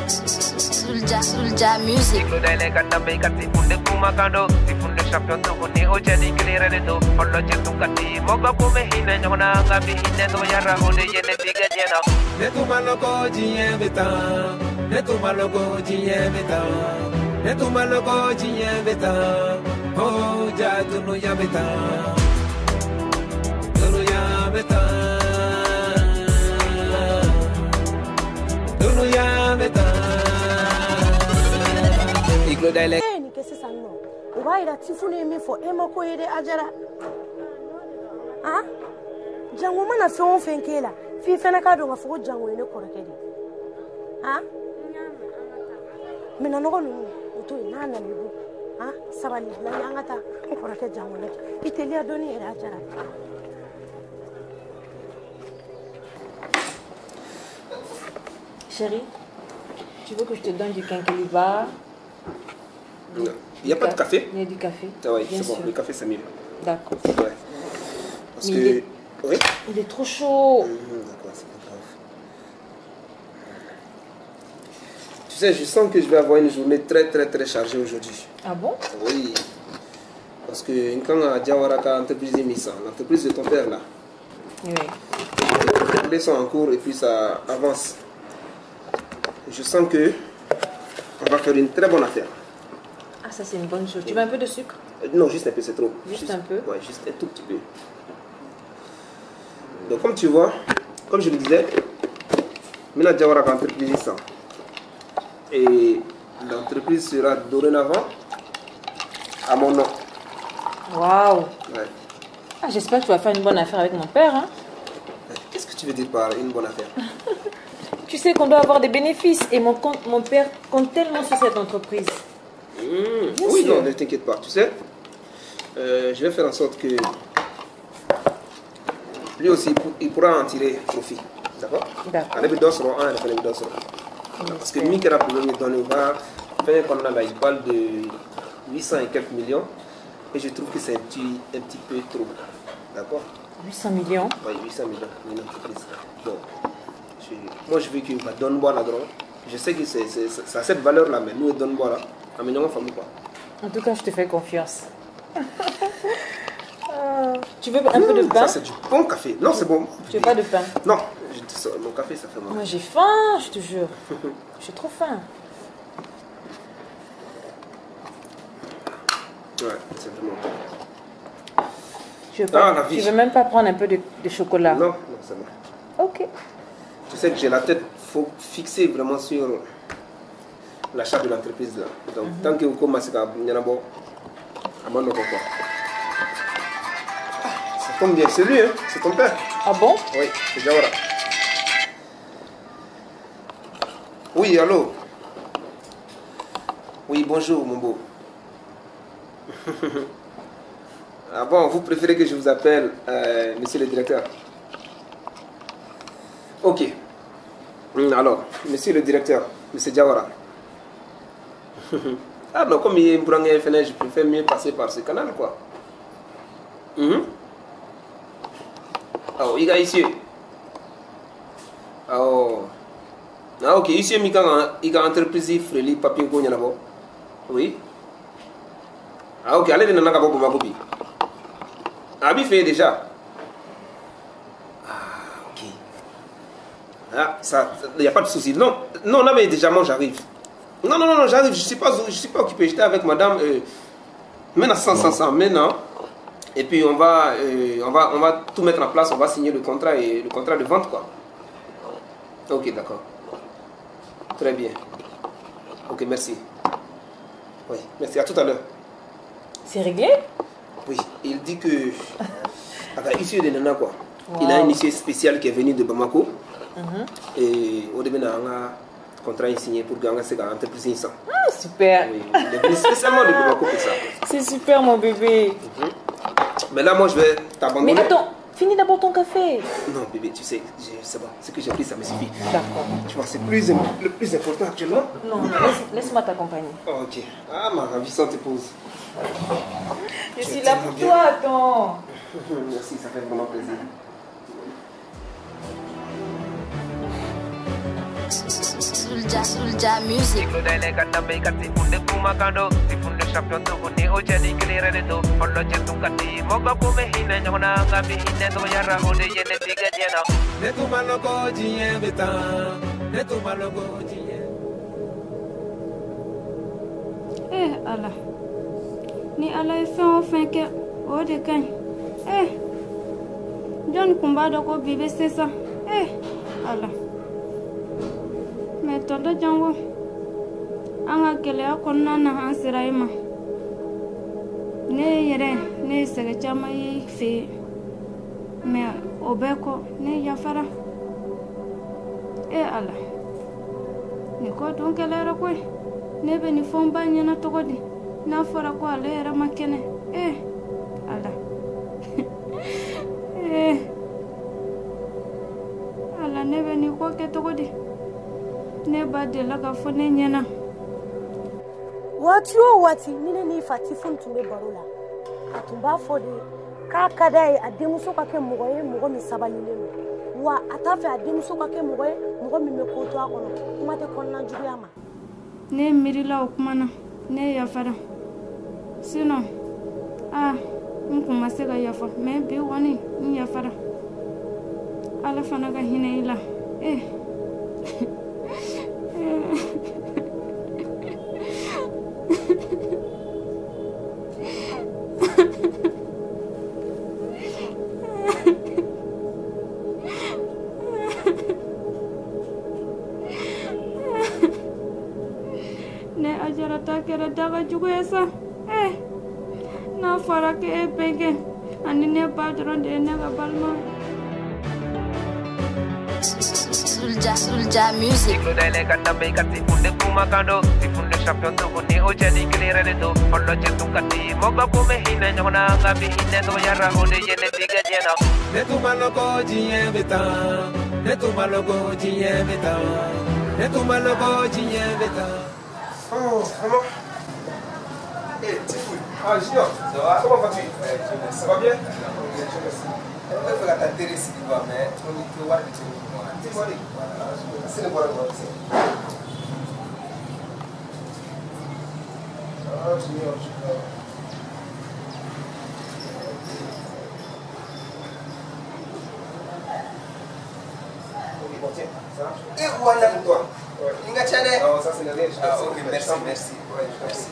Sulja Music. Ni kesi sanno. Ubaira tifuni mi fo emako yede ajara. Ah? Jango mana fon fenkela. Fi fena ka do ngafo jango ene korekedi. Ah? Mina no gonu to ina na libu. Ah? Sabali la yangata koreke jango le. Iteli adoni yede ajara. Chérie, tu veux que je te donne du quinqueliba? Il n'y a pas de café? Il y a du café. Ah ouais, c'est bon, le café c'est mieux. D'accord. Ouais. Parce mais que... Oui? Il est trop chaud. D'accord, c'est pas grave. Tu sais, je sens que je vais avoir une journée très chargée aujourd'hui. Ah bon? Oui. Parce que quand on a Diawaraka, entreprise émissa, l'entreprise de ton père là. Oui. Les sont en cours et puis ça avance. Je sens que on va faire une très bonne affaire. Ah, ça c'est une bonne chose. Tu veux un peu de sucre? Non, juste un peu, c'est trop. Juste un peu? Ouais, juste un tout petit peu. Donc comme tu vois, comme je le disais, Mina Diawara va entreprise ça. Et l'entreprise sera dorénavant à mon nom. Waouh! Ouais. Ah, j'espère que tu vas faire une bonne affaire avec mon père, hein? Qu'est-ce que tu veux dire par une bonne affaire? Tu sais qu'on doit avoir des bénéfices et mon père compte tellement sur cette entreprise. Oui, sûr. non, ne t'inquiète pas. Tu sais, je vais faire en sorte que lui aussi, il pourra en tirer profit. D'accord? D'accord. Parce que lui qui a la problème de donner, il parle de 800 et quelques millions. Et je trouve que c'est un petit peu trop. D'accord? 800 millions? Oui, 800 millions. Une entreprise. Bon. Moi, je veux qu'il me donne bois là-dedans. Je sais que ça a cette valeur-là, mais nous, donne bois là. Améliorons famille quoi. En tout cas, je te fais confiance. Tu veux un peu de pain? Ça, c'est du bon café. Non, c'est bon. Tu veux pas de pain? Non, mon café, ça fait mal. Moi, j'ai faim, je te jure. J'ai trop faim. Ouais, c'est vraiment bon. Tu veux même pas prendre un peu de chocolat? Non, c'est bon. Ok. Tu sais que j'ai la tête fixée vraiment sur l'achat de l'entreprise là. Donc, tant que vous commencez à venir là-bas, à mon quoi. Ça tombe bien, c'est lui, hein? C'est ton père. Ah bon? Oui, c'est Diawara. Oui, allô? Oui, bonjour, mon beau. Ah bon, vous préférez que je vous appelle monsieur le directeur? Ok. Alors, monsieur le directeur, monsieur Diawara. Ah non, comme il est un je préfère mieux passer par ce canal, quoi. Ah, il est ici. Ah, ok, ici, il y a une entreprise frêle, papier, oui. Ah, ok, allez, on a un copie. Ah, il fait déjà. Ah, ok. Ah, ça, il n'y a pas de souci. Non, non, mais déjà, moi, j'arrive. Non, j'arrive, je suis pas occupé. J'étais avec madame. Maintenant, maintenant. Et puis, on va tout mettre en place. On va signer le contrat de vente, quoi. Ok, d'accord. Très bien. Ok, merci. Oui, merci. À tout à l'heure. C'est réglé? Oui, il dit que... Ici, il y a quoi. Wow. Il a un initié spécial qui est venu de Bamako. Et au début, on a un contrat signé pour gagner cette entreprise. Ah, super. Oui, il est venu spécialement de Bamako pour ça. C'est super, mon bébé. Mais là, moi, je vais t'abandonner. Mais attends, finis d'abord ton café. Non, bébé, tu sais, c'est bon. Ce que j'ai pris, ça me suffit. D'accord. Tu vois, c'est le plus important actuellement. Non, laisse-moi t'accompagner. Oh, ok. Ah, ma ravissante épouse. Je suis là pour toi, attends. Merci, ça fait vraiment plaisir. Sulja music. Allah. Ni Allah est fait enfin que oh de kan. John Kumba doko bébé c'est ça. Allah. Mais todo jango. Anga kele akonna na ansira ima. Ne yere ne sege chama yi fe. Mais obeko ne yafara. Allah. Ni ko don kele ra ko. Ne be ni fomba nyana togodi. Na fora ko ale era makene. Allah. Allah ne be ni ko ke togodi. Ne ba de la ka fone nyana. Wati nine ni fati funtu me barola. Atumba fode ka kadai ademuso ka ke mogoye mogo mi sabalile. Wa atafe ademuso ka ke mogoye mogo mi me koto akono. Kuma te konna jubiyama. Ne mirila okumana ne yafara. Sinon nkumase ga yafa me bi woni ni yafara. Ala fana ga hine ila. Ne ajara ta kera daga jugo esa. Na fara ke pege ani ne padron de ne ga balma. Sulja music. Oh, vraiment. Tifou. Junior, ça va? Comment vas-tu? Ça va bien? On va faire ta télé si tu vas, mais tu vas c'est le bon endroit. Junior, ok, bon, tiens, ça marche. Et voilà pour toi. Non, ça c'est le lait. Ok, merci. Ouais, merci.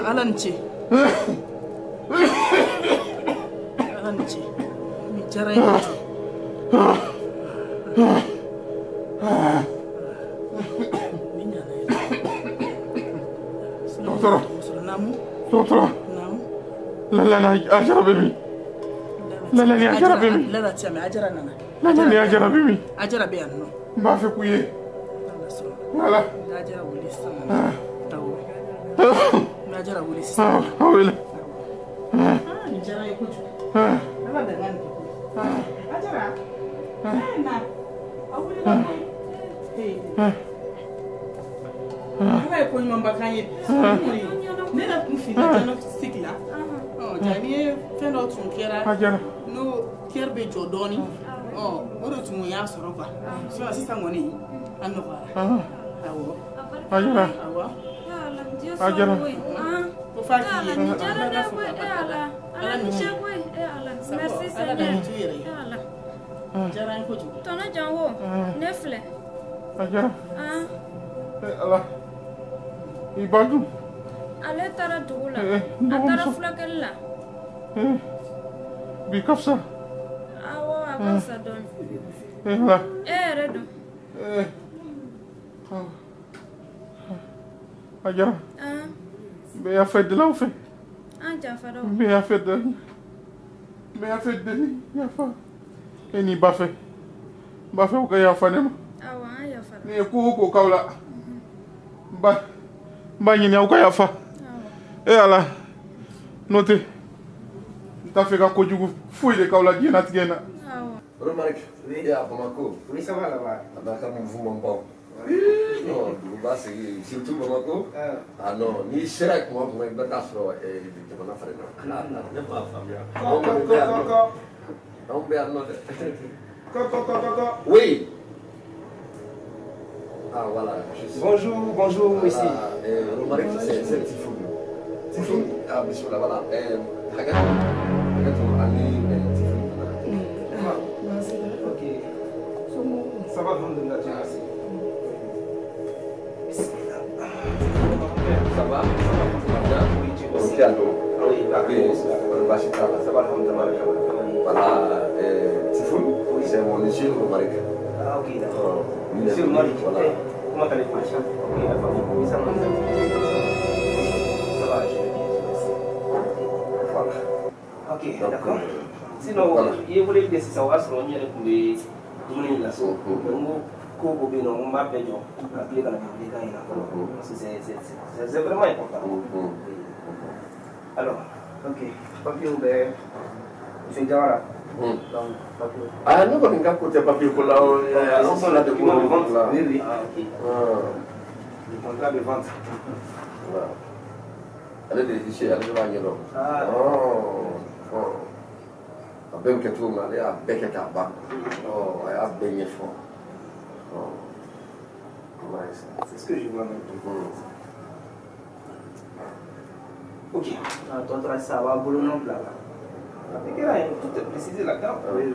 Alanci mi jaray Doctor, la ajara baby. La ajara baby. La tiame ajara nana. La ajara baby. Ajara be anno. Ba fe kuye. Wala. Ajara wuli sama. Tawo. Ajara wuli sama. Wala. Ni jara ikuju. Ala da nan ko. Ajara. Na. Awuli la ko. Ala ko ɲuman ba kan ye. Ne na kun fili diagnostic la. Jani ye fɛn dɔ tun kɛra. N'o cœur bɛ jɔ dɔɔni. O de tun y'a sɔrɔ quoi. Sisan kɔni a nɔgɔyara. Awɔ. Awɔ. Ajara. Ko fa k'i ye. Ala ni cɛ koyi. Merci Seigneur. Jara n kojugu. Tɔnɔ Jango, ne filɛ. Ajara. Ala. I ba dun? Ale taara dugu la. A taara fulakɛli la. Bi ka fisa? Awɔ, a ka fisa dɔɔni. Ala. E yɛrɛ dun? Ajara. Bɛ y'a fɛ dilaw fɛ. An jafara o. Bɛ y'a fɛ deli. Bɛ y'a fɛ deli. Yafa. E ni ba fɛ. Ba fɛ o ka yafa ne ma. Awɔ, an yafara. Ni ye ko o ko k'aw la. Ba ɲini aw ka yafa. Ala. N'o tɛ n t'a fɛ ka kojugu foyi de k'aw la diɲɛlatigɛ in na. Romaric, oui, à Bamako. Oui, ça va là-bas. Ah bah, comme vous m'en parlez. Non, Duba, c'est surtout Bamako. Ah non, ni Chirac, moi, vous m'avez pas fait de mon affaire. Ah, non, n'est pas famille. On peut aller. Oui. Ah, voilà. Bonjour, bonjour, ici. Romaric, c'est Tifou. Tifou, ah, monsieur, là, voilà. Regarde, Ali, Tifou. Ça va, alhamdoulilah, merci. Ça va? Oui, tu vas aussi. Oui, ça va, alhamdoulilah. Voilà, Tifoun, c'est mon monsieur Romaric. Ah, ok, d'accord. Monsieur Romaric, voilà. Comment allez-vous? Ok, la famille, ça va. Ça va, je vais bien, merci. Voilà. Ok, d'accord. Sinon, il voulait dire si ça va se rendre, il c'est vraiment important. Alors, ok. Papier ouvert. C'est Diawara. Ah, nous, on a un côté papier pour là. On a des documents de vente là. Oui. Ah, ok. Le contrat de vente. Elle est défichée, elle est devant nous. Ah. Oh. Bem que tu mal a bem que acaba. Oh, a bem fort. Oh. Mas c'est ce que je vois maintenant. OK. Toi ça va boulot non là. Avec là, tout est précisé là-dedans. Oui.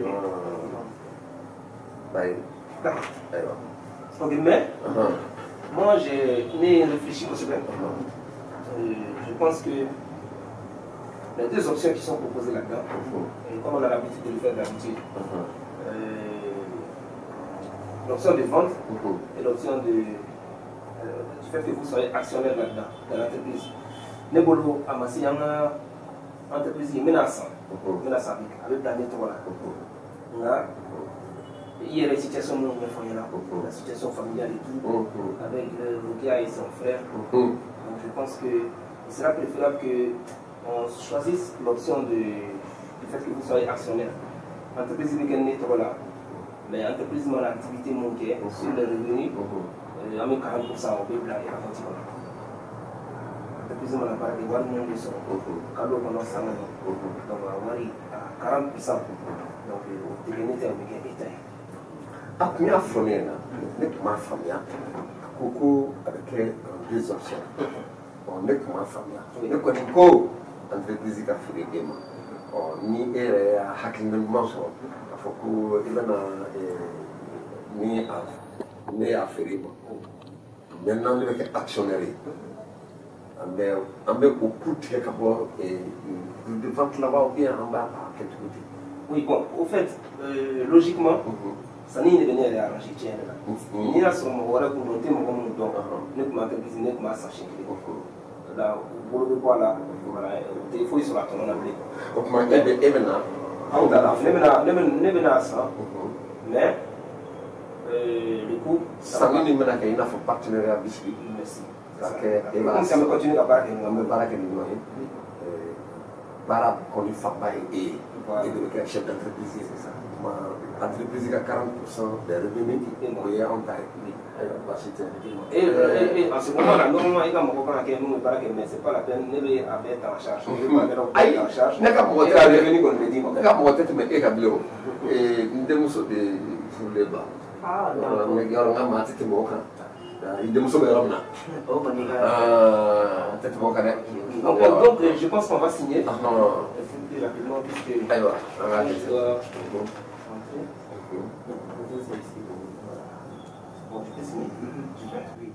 Bye. D'accord. OK, mais moi j'ai réfléchi au sujet. Je pense que les deux options qui sont proposées là-dedans, comme on a l'habitude de le faire d'habitude, l'option de vente et l'option du fait que vous soyez actionnaire là-dedans, dans l'entreprise. Nebolo Amasi, il y a une entreprise qui est menaçante, avec la nettoie. Il y a la situation la situation familiale et tout, avec le gars et son frère. Donc je pense qu'il sera préférable que on choisisse l'option du fait que vous soyez actionnaire. L'entreprise qui est trop là, mais l'entreprise qui a l'activité mondiale sur les revenus, à 40% au pays là, il y a 20%. L'entreprise qui a pas de voir le monde de son, cadeau pendant 100 ans. Donc, on a 40%. Donc, au devenir un détail. Ah, mais à famille, ma famille, Coco avec deux options. On est comme ma famille. Nous connaissons entreprise qui a fait des gamins. Ni est à Hackling Manson. Il faut qu'il y ait à faire. Maintenant, nous sommes actionnaires. On met beaucoup de vente là-bas ou bien en bas à quelque côté. Oui, bon, au fait, logiquement, ça n'est pas venu à arranger. Ni là, sur mon voile pour monter mon monde, ne pas entreprise, ne pas s'acheter. Là, vous le voyez là, il faut sur la tonne à blé. Donc, moi, il y a des événements. Mais, le coup, ça ne m'a pas été partenariat avec lui. Merci. Ça me continue à parler. Para qu'on lui fasse et de chef d'entreprise, c'est ça. entreprise ka 40% des revenus o ye anw ta ye ayiwa baasi tɛ Et en ce moment-là, normalement, il y a un moment qui nous parle, mais ce n'est pas la peine, ne le avait en charge. ayi ne ka mɔgɔ tɛ ale ne ka mɔgɔ tɛ tɛmɛ e ka bilen o n denmuso de furulen ba yɔrɔ n ka maa tɛ tɛmɛ o kan i denmuso bɛ yɔrɔ min na tɛ tɛmɛ o kan dɛ Donc, je pense qu'on va signer. Rapidement, puisque ayiwa an k'a kɛ Bon, tu peux signer. Oui.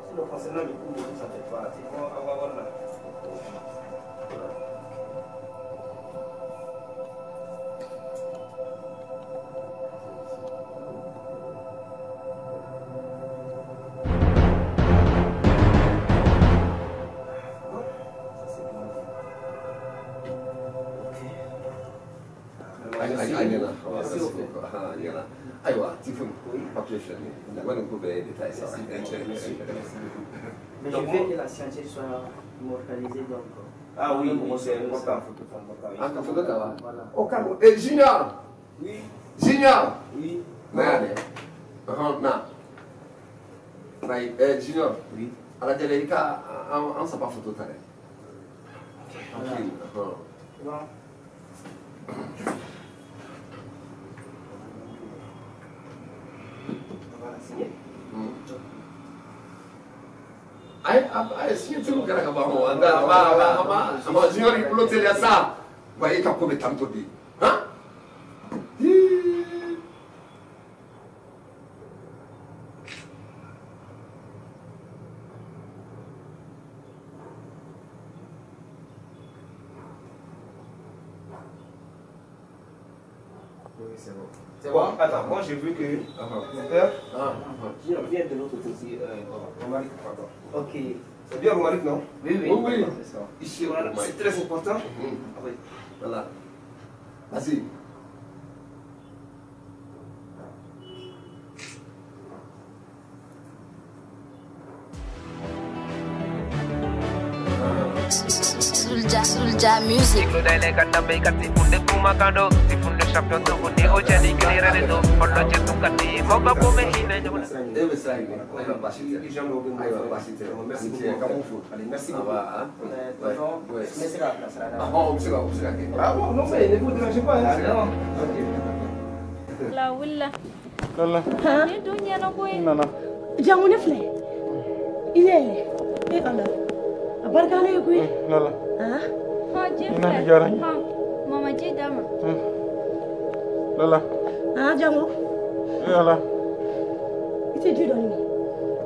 Sinon, concernant le coût, ça ne fait pas. On va voir là. ayiwa Tifon papier filɛ nin ye nin ko bɛɛ ye détail ça. Mais je veux que la science soit immortalisée donc. Ah oui, c'est important. Ah, ka photo ta wa? Oh calme. Junior. Oui. Junior. Oui. Nani? Na. Right, Junior. Oui. Ala jale ka an saba photo ta dɛ. Bon. Ay signature kɛra ka ban o an ma junior i kulo teliya sa wa e ka ko bɛ tanto bi han C'est bon. Attends, moi j'ai vu que mon père vient de l'autre côté. Romaric, pardon. Ok. C'est bien Romaric, non? Oui, oui. Oui. Ici, voilà, c'est très important. Oui. Voilà. Vas-y. Sulja Music. La willa. Lala. Ni dunya na boy. Nana. Jango ne filɛ i ne yɛlɛ ala a barika ne ye koyi Lala. Ha je Ina filɛ. diyara n ye. Ha mama je d'a ma. Lala. Jango Ala. i tɛ ji dɔɔni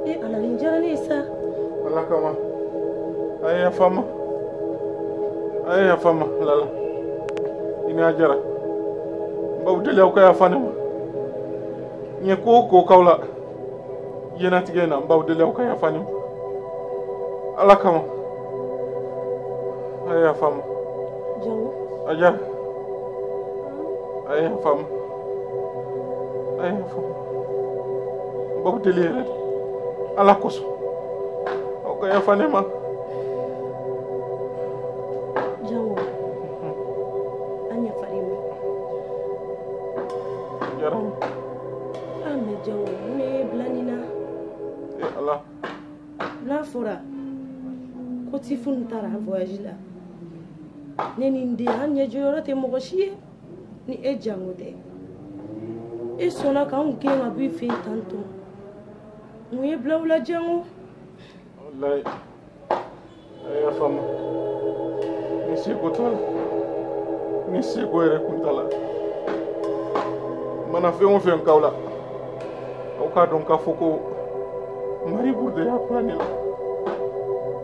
min ala nin diyara ne ye sa Ala kama. A ye yafa n ma. A ye yafa n ma Lala. I ni a diyara. N b'aw deli aw ka yafa ne ma. N ye ko o ko k'aw la diɲɛlatigɛ in na n b'aw deli aw ka yafa ne ma. Ala kama. A ye yafa n ma. Jango A diyara. A ye yafa n ma. A ye yafa n ma. N b'aw deli yɛrɛ de. Ala kosɔn. Aw ka yafa ne ma. Jango an yafari ma Diyara n ye. mɛ Jango mun ye bila nin na Ala. n'a fɔra ko Tifun taara voyage la ne ni n den an ɲɛjɔyɔrɔ tɛ mɔgɔ si ye ni e Jango tɛ e sɔnna k'anw gɛn ka bɔ i fɛ yen tantɔ mun ye bila u la Jango Wallahi. A ye yafa n ma. Ni seko t'a la. Ni seko yɛrɛ kun t'a la. N mana fɛn o fɛn k'aw la aw k'a dɔn k'a fɔ ko Maribou de y'a bila ne la.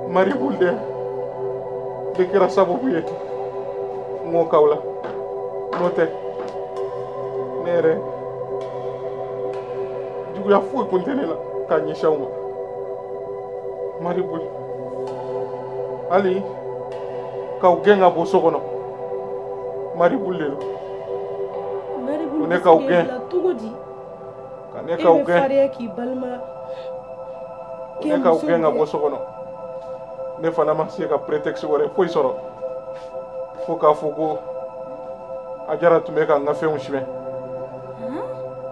Maribou de kɛra sababu ye n k'o k'aw la n'o tɛ ne yɛrɛ juguya foyi kun tɛ ne la k'a ɲɛsin aw ma. Maribou hali k'aw gɛn ka bɔ so kɔnɔ Maribou de don. Maribou Ne k'aw bɛ se gɛn k'e bila cogo di ka ne ka o fariya ki balma ne ka o nga bo sokono ne fana ma se ka prétexte wala foy soro fo ka fuko ajara tume ka nga fɛnw suɲɛ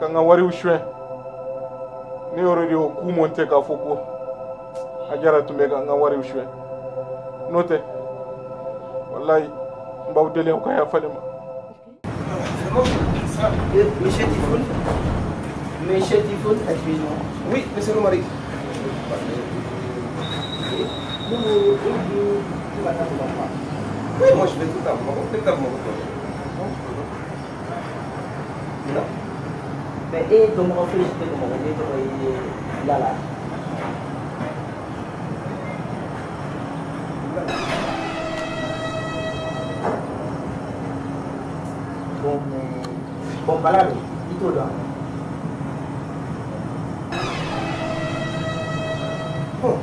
ka nga wariw suɲɛ ne yɔrɔ de o ku monte k'a fɔ ko ajara tume ka nga wariw suɲɛ n'o tɛ wallahi n b'aw deli aw ka yafa ne ma. Monsieur Tifoun, excuse-moi. Oui, monsieur le mari. Oui, moi je vais tout à vous. Non. Mais et donc on fait juste comme on est là. Bon, voilà, il tout là. Bon,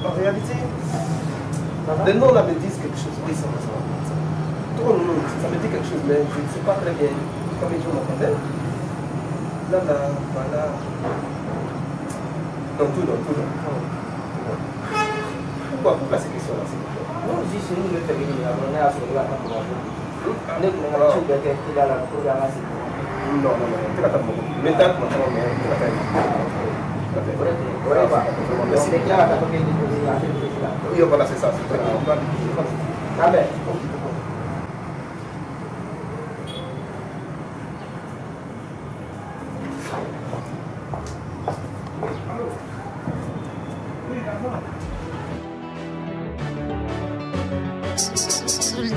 en réalité, le nom là me dit quelque chose. Oui, ça va. Ton nom, ça me dit quelque chose, mais je ne sais pas très bien. Comme je m'entendais. Là, voilà. Non, tout non. Pourquoi ces questions-là? Non, juste nous le faisons venir. On est à ce moment-là. Voilà, c'est ça.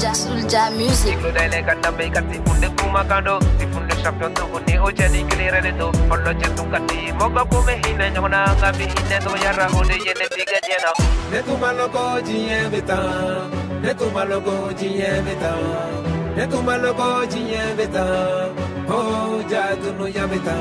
Sulja music. Dele kata be kati funde kuma kando, di funde champion to kuni o jadi clear de do. Ollo jetu kati moga kume hine nyona ngabi hine to yara hode yene biga jena. Ne tu maloko jiye beta, ne tu maloko jiye beta, ne tu maloko jiye beta. Oh jadu no ya beta.